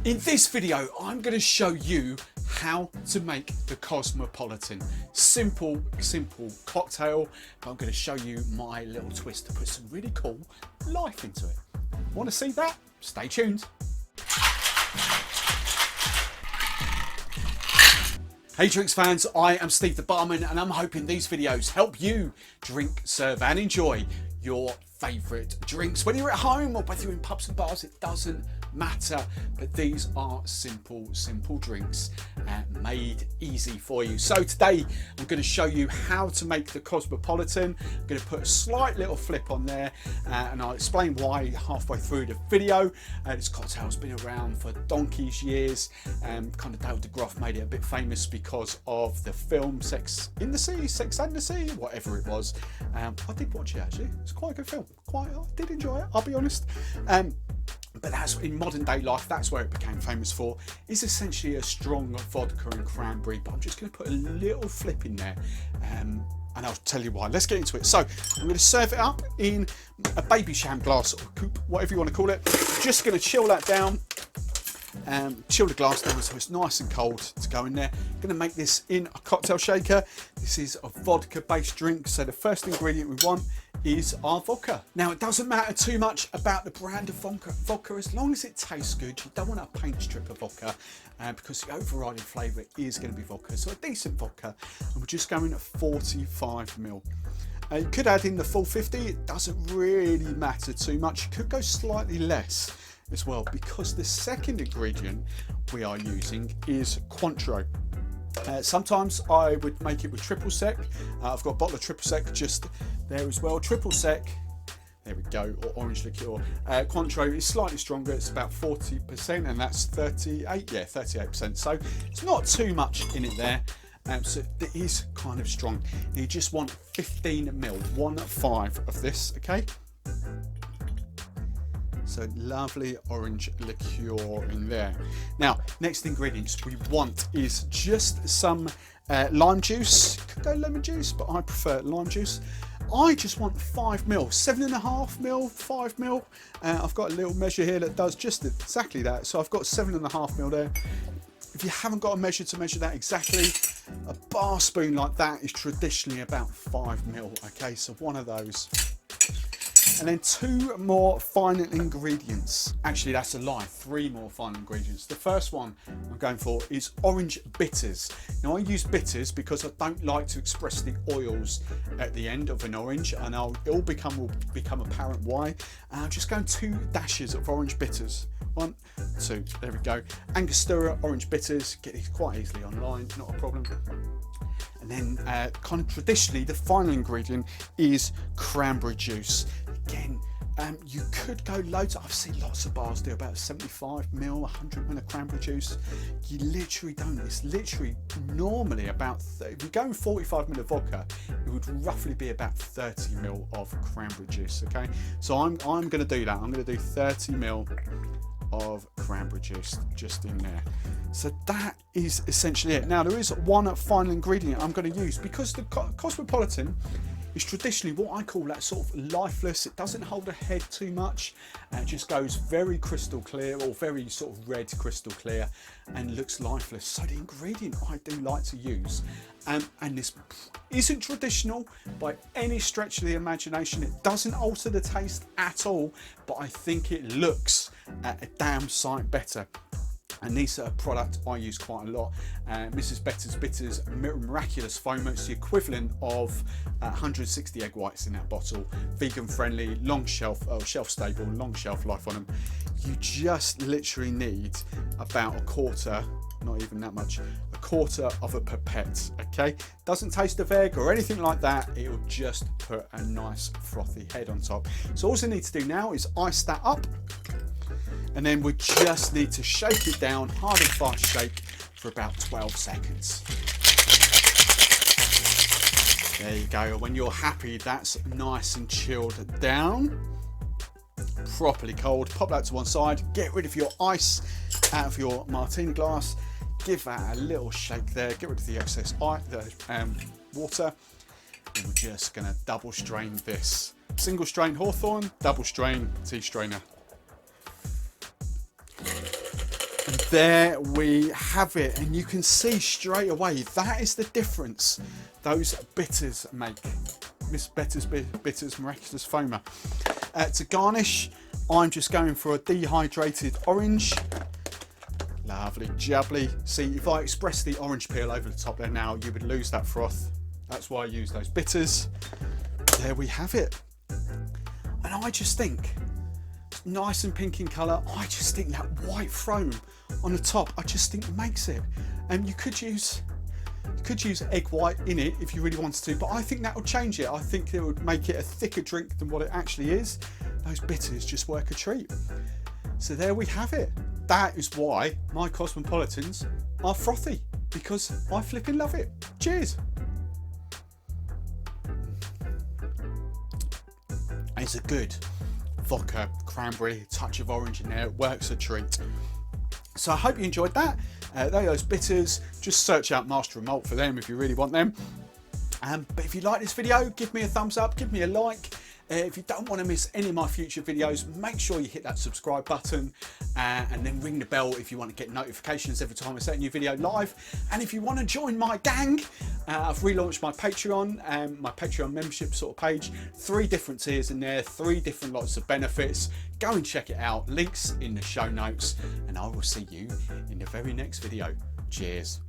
In this video, I'm going to show you how to make the Cosmopolitan. Simple cocktail, but I'm going to show you my little twist to put some really cool life into it. Want to see that? Stay tuned. Hey drinks fans, I am Steve the Barman and I'm hoping these videos help you drink, serve and enjoy your favourite drinks. Whether you're at home or whether you're in pubs and bars, it doesn't matter, but these are simple drinks made easy for you. So today I'm going to show you how to make the Cosmopolitan. I'm going to put a slight little flip on there and I'll explain why halfway through the video. This cocktail's been around for donkey's years. Kind of Dale DeGroff made it a bit famous because of the film Sex and the Sea, whatever it was. I did watch it actually. It's quite a good film. I did enjoy it, I'll be honest. But that's in modern day life, that's where it became famous for. It's essentially a strong vodka and cranberry, but I'm just going to put a little flip in there and I'll tell you why. Let's get into it. So I'm going to serve it up in a baby sham glass or coupe, whatever you want to call it. Just going to chill that down, chill the glass down so it's nice and cold to go in there. I'm going to make this in a cocktail shaker. This is a vodka based drink, so the first ingredient we want is our vodka. Now it doesn't matter too much about the brand of vodka as long as it tastes good. You don't want a paint strip of vodka because the overriding flavour is going to be vodka, so a decent vodka, and we're just going at 45ml. You could add in the full 50, it doesn't really matter too much. You could go slightly less as well because the second ingredient we are using is Cointreau. Sometimes I would make it with triple sec. I've got a bottle of triple sec just there as well. Triple sec, there we go, or orange liqueur. Cointreau is slightly stronger, it's about 40% and that's 38%. So it's not too much in it there. So it is kind of strong. You just want 15ml, 1.5 of this, okay? So lovely orange liqueur in there. Now, next ingredients we want is just some lime juice. Could go lemon juice, but I prefer lime juice. I just want 5ml, 7.5ml, 5ml. I've got a little measure here that does just exactly that. So I've got 7.5ml there. If you haven't got a measure to measure that exactly, a bar spoon like that is traditionally about 5ml. Okay, so one of those. And then 2 more final ingredients. Actually, that's a lie, 3 more final ingredients. The first one I'm going for is orange bitters. Now I use bitters because I don't like to express the oils at the end of an orange, and it will become apparent why. I'm just going 2 dashes of orange bitters. 1, 2, there we go. Angostura orange bitters, get these quite easily online, not a problem. And then kind of traditionally the final ingredient is cranberry juice. Again, you could go loads. I've seen lots of bars do about 75ml, 100ml of cranberry juice. You literally don't. It's literally normally about, if you're going 45ml of vodka, it would roughly be about 30ml of cranberry juice, okay? So I'm going to do that. I'm going to do 30ml of cranberry juice just in there. So that is essentially it. Now there is one final ingredient I'm going to use because the Cosmopolitan is traditionally what I call that sort of lifeless. It doesn't hold a head too much, it just goes very crystal clear, or very sort of red crystal clear, and looks lifeless. So the ingredient I do like to use, and this isn't traditional by any stretch of the imagination, it doesn't alter the taste at all, but I think it looks a damn sight better. And these are a product I use quite a lot. Mrs. Better's Bitters Miraculous Foamer. It's the equivalent of 160 egg whites in that bottle. Vegan friendly, long shelf, shelf stable, long shelf life on them. You just literally need about a quarter, not even that much, a quarter of a pipette, okay? Doesn't taste of egg or anything like that. It'll just put a nice frothy head on top. So all I need to do now is ice that up. And then we just need to shake it down, hard and fast shake for about 12 seconds. There you go. When you're happy, that's nice and chilled down. Properly cold. Pop that to one side. Get rid of your ice out of your martini glass. Give that a little shake there. Get rid of the excess water. And we're just going to double strain this. Single strain Hawthorne, double strain tea strainer. And there we have it, and you can see straight away that is the difference those bitters make. Miss Better's Bitters Miraculous Foamer. To garnish, I'm just going for a dehydrated orange. Lovely jubbly. See, if I express the orange peel over the top there now, you would lose that froth. That's why I use those bitters. There we have it. And I just think, nice and pink in colour, I just think that white foam on the top, I just think makes it. And you could use egg white in it if you really wanted to, but I think that would change it. I think it would make it a thicker drink than what it actually is. Those bitters just work a treat. So there we have it. That is why my Cosmopolitans are frothy, because I flipping love it. Cheers. It's a good vodka, cranberry, touch of orange in there. It works a treat. So I hope you enjoyed that. They're those bitters. Just search out Master of Malt for them if you really want them. But if you like this video, give me a thumbs up, give me a like. If you don't want to miss any of my future videos, make sure you hit that subscribe button and then ring the bell if you want to get notifications every time I set a new video live. And if you want to join my gang, I've relaunched my Patreon membership sort of page. 3 different tiers in there, 3 different lots of benefits. Go and check it out. Links in the show notes, and I will see you in the very next video. Cheers.